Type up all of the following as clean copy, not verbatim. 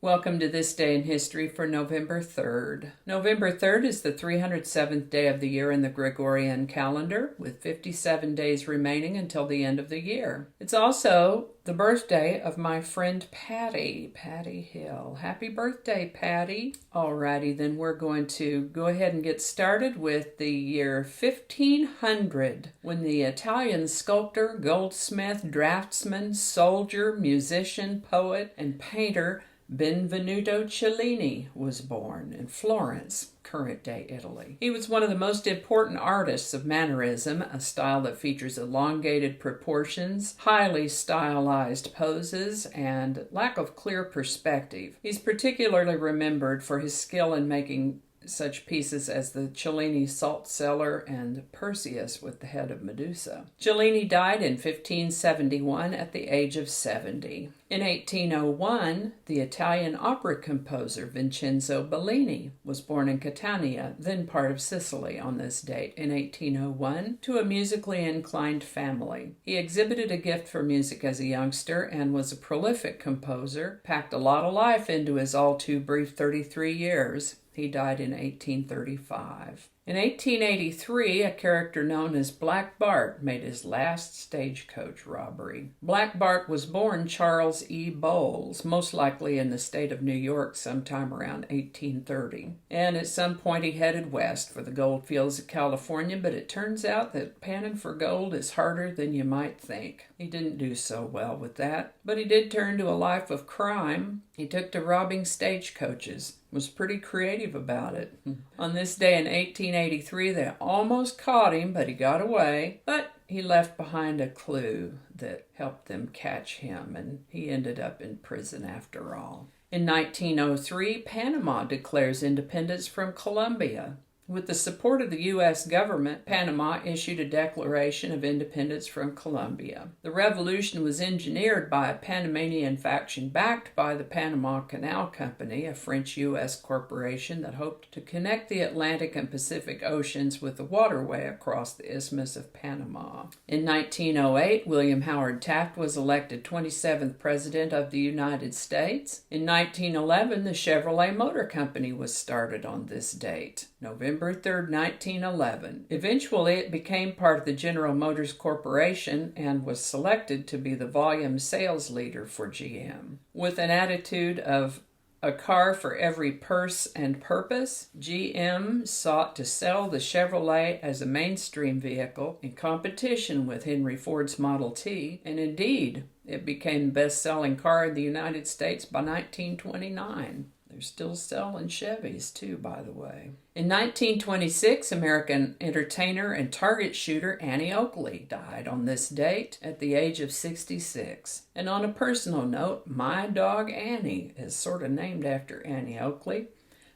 Welcome to This Day in History for November 3rd. November 3rd is the 307th day of the year in the Gregorian calendar, with 57 days remaining until the end of the year. It's also the birthday of my friend Patty Hill. Happy birthday, Patty. Alrighty, then we're going to go ahead and get started with the year 1500, when the Italian sculptor, goldsmith, draftsman, soldier, musician, poet, and painter Benvenuto Cellini was born in Florence, current-day Italy. He was one of the most important artists of Mannerism, a style that features elongated proportions, highly stylized poses, and lack of clear perspective. He's particularly remembered for his skill in making such pieces as the Cellini Salt Cellar and Perseus with the head of Medusa. Cellini died in 1571 at the age of 70. In 1801, the Italian opera composer Vincenzo Bellini was born in Catania, then part of Sicily, on this date in 1801, to a musically inclined family. He exhibited a gift for music as a youngster and was a prolific composer, packed a lot of life into his all too brief 33 years. He died in 1835. In 1883, a character known as Black Bart made his last stagecoach robbery. Black Bart was born Charles E. Bowles, most likely in the state of New York sometime around 1830. And at some point he headed west for the gold fields of California, but it turns out that panning for gold is harder than you might think. He didn't do so well with that, but he did turn to a life of crime. He took to robbing stagecoaches. Was pretty creative about it. On this day in 1883, they almost caught him, but he got away. But he left behind a clue that helped them catch him, and he ended up in prison after all. In 1903, Panama declares independence from Colombia. With the support of the U.S. government, Panama issued a declaration of independence from Colombia. The revolution was engineered by a Panamanian faction backed by the Panama Canal Company, a French-U.S. corporation that hoped to connect the Atlantic and Pacific Oceans with the waterway across the Isthmus of Panama. In 1908, William Howard Taft was elected 27th President of the United States. In 1911, the Chevrolet Motor Company was started on this date, November 3rd, 1911. Eventually, it became part of the General Motors Corporation and was selected to be the volume sales leader for GM. With an attitude of a car for every purse and purpose, GM sought to sell the Chevrolet as a mainstream vehicle in competition with Henry Ford's Model T, and indeed, it became the best-selling car in the United States by 1929. They're still selling Chevys, too, by the way. In 1926, American entertainer and target shooter Annie Oakley died on this date at the age of 66. And on a personal note, my dog Annie is sort of named after Annie Oakley,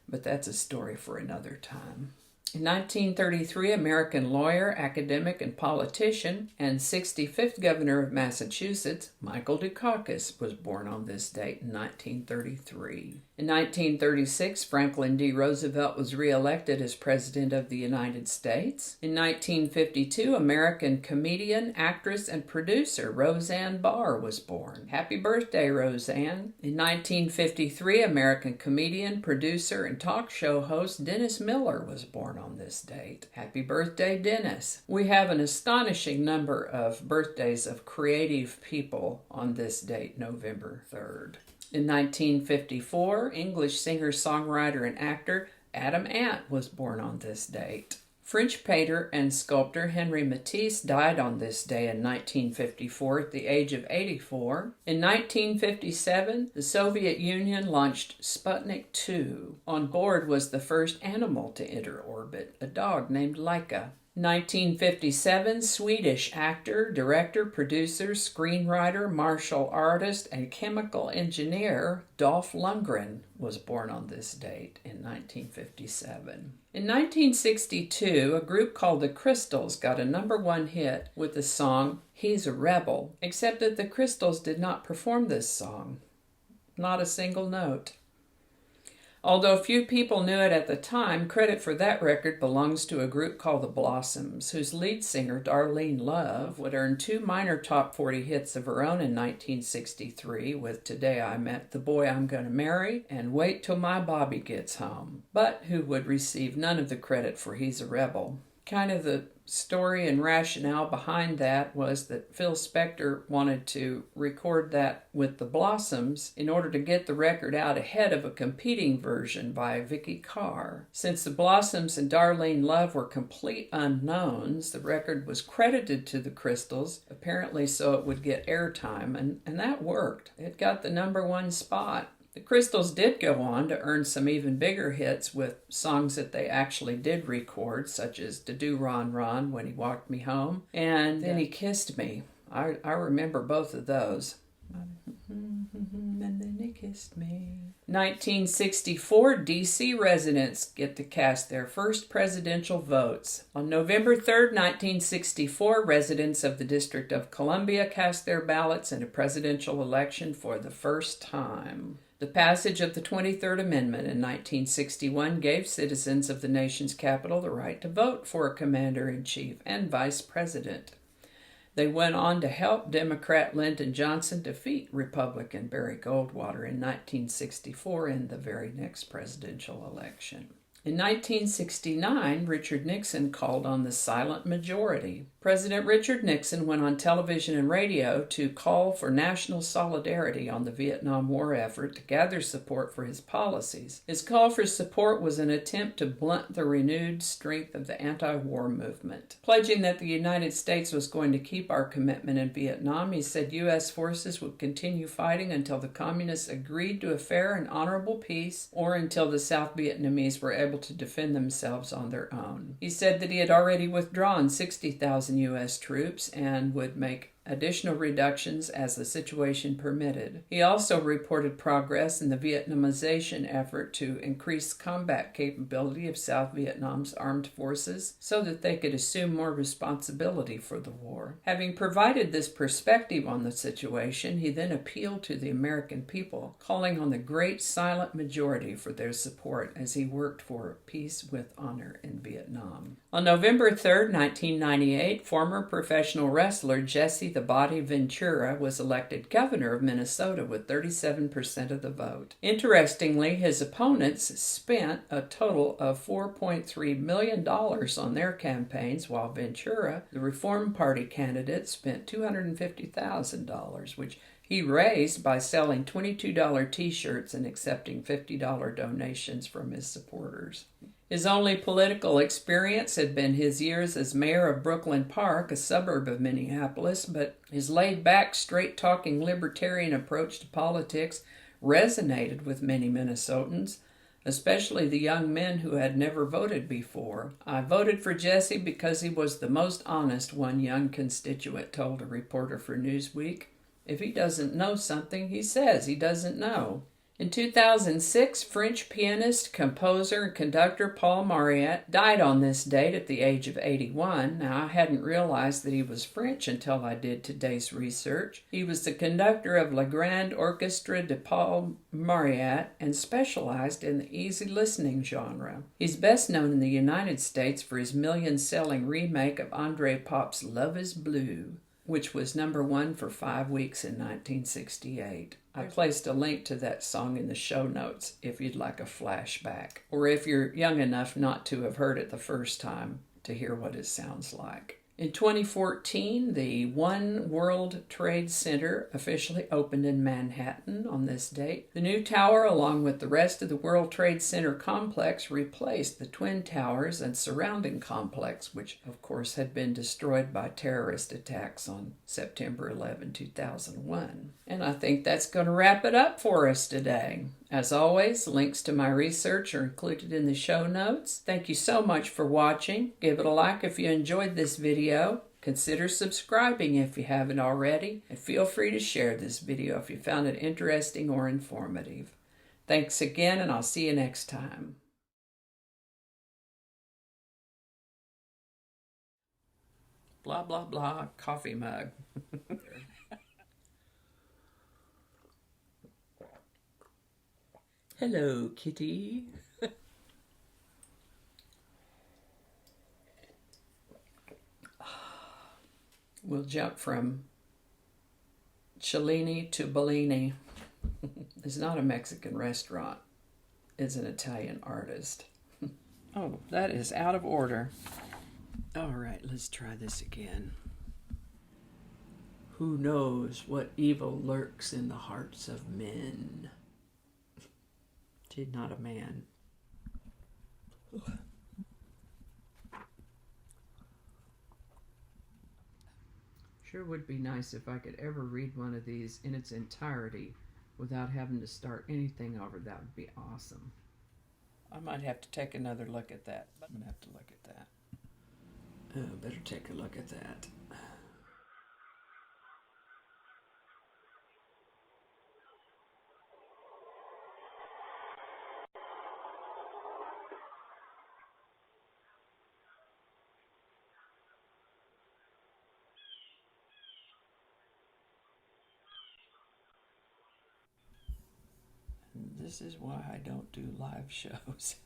but that's a story for another time. In 1933, American lawyer, academic, and politician, and 65th governor of Massachusetts, Michael Dukakis, was born on this date in 1933. In 1936, Franklin D. Roosevelt was re-elected as President of the United States. In 1952, American comedian, actress, and producer Roseanne Barr was born. Happy birthday, Roseanne. In 1953, American comedian, producer, and talk show host Dennis Miller was born on this date. Happy birthday, Dennis. We have an astonishing number of birthdays of creative people on this date, November 3rd. In 1954, English singer, songwriter, and actor Adam Ant was born on this date. French painter and sculptor Henri Matisse died on this day in 1954 at the age of 84. In 1957, the Soviet Union launched Sputnik 2. On board was the first animal to enter orbit, a dog named Laika. 1957, Swedish actor, director, producer, screenwriter, martial artist, and chemical engineer Dolph Lundgren was born on this date in 1957. In 1962, a group called the Crystals got a #1 hit with the song He's a Rebel, except that the Crystals did not perform this song. Not a single note. Although few people knew it at the time, credit for that record belongs to a group called the Blossoms, whose lead singer, Darlene Love, would earn 2 minor top 40 hits of her own in 1963 with Today I Met the Boy I'm Gonna Marry and Wait Till My Bobby Gets Home, but who would receive none of the credit for He's a Rebel. Kind of the story and rationale behind that was that Phil Spector wanted to record that with the Blossoms in order to get the record out ahead of a competing version by Vicky Carr. Since the Blossoms and Darlene Love were complete unknowns, the record was credited to the Crystals, apparently so it would get airtime, and that worked. It got the #1 spot. The Crystals did go on to earn some even bigger hits with songs that they actually did record, such as To Do Ron Ron, When He Walked Me Home, and Then He Kissed Me. I remember both of those. And then he kissed me. 1964, D.C. residents get to cast their first presidential votes. On November 3rd, 1964, residents of the District of Columbia cast their ballots in a presidential election for the first time. The passage of the 23rd Amendment in 1961 gave citizens of the nation's capital the right to vote for a commander-in-chief and vice president. They went on to help Democrat Lyndon Johnson defeat Republican Barry Goldwater in 1964 in the very next presidential election. In 1969, Richard Nixon called on the silent majority. President Richard Nixon went on television and radio to call for national solidarity on the Vietnam War effort to gather support for his policies. His call for support was an attempt to blunt the renewed strength of the anti-war movement. Pledging that the United States was going to keep our commitment in Vietnam, he said U.S. forces would continue fighting until the communists agreed to a fair and honorable peace or until the South Vietnamese were able to defend themselves on their own. He said that he had already withdrawn 60,000 U.S. troops and would make additional reductions as the situation permitted. He also reported progress in the Vietnamization effort to increase combat capability of South Vietnam's armed forces so that they could assume more responsibility for the war. Having provided this perspective on the situation, he then appealed to the American people, calling on the great silent majority for their support as he worked for peace with honor in Vietnam. On November 3rd, 1998, former professional wrestler Jesse the Body Ventura was elected governor of Minnesota with 37% of the vote. Interestingly, his opponents spent a total of $4.3 million on their campaigns, while Ventura, the Reform Party candidate, spent $250,000, which he raised by selling $22 t-shirts and accepting $50 donations from his supporters. His only political experience had been his years as mayor of Brooklyn Park, a suburb of Minneapolis, but his laid-back, straight-talking libertarian approach to politics resonated with many Minnesotans, especially the young men who had never voted before. I voted for Jesse because he was the most honest, one young constituent told a reporter for Newsweek. If he doesn't know something, he says he doesn't know. In 2006, French pianist, composer, and conductor Paul Mariette died on this date at the age of 81. Now, I hadn't realized that he was French until I did today's research. He was the conductor of La Grande Orchestre de Paul Mariette and specialized in the easy listening genre. He's best known in the United States for his million-selling remake of André Pop's Love is Blue, which was #1 for 5 weeks in 1968. I placed a link to that song in the show notes if you'd like a flashback, or if you're young enough not to have heard it the first time to hear what it sounds like. In 2014, the One World Trade Center officially opened in Manhattan on this date. The new tower, along with the rest of the World Trade Center complex, replaced the Twin Towers and surrounding complex, which of course had been destroyed by terrorist attacks on September 11, 2001. And I think that's going to wrap it up for us today. As always, links to my research are included in the show notes. Thank you so much for watching. Give it a like if you enjoyed this video. Consider subscribing if you haven't already. And feel free to share this video if you found it interesting or informative. Thanks again, and I'll see you next time. Blah, blah, blah, coffee mug. Hello, kitty. We'll jump from Cellini to Bellini. It's not a Mexican restaurant. It's an Italian artist. Oh, that is out of order. All right, let's try this again. Who knows what evil lurks in the hearts of men? She's not a man. Sure would be nice if I could ever read one of these in its entirety without having to start anything over. That would be awesome. I might have to take another look at that. I'm going to have to look at that. Oh, better take a look at that. This is why I don't do live shows.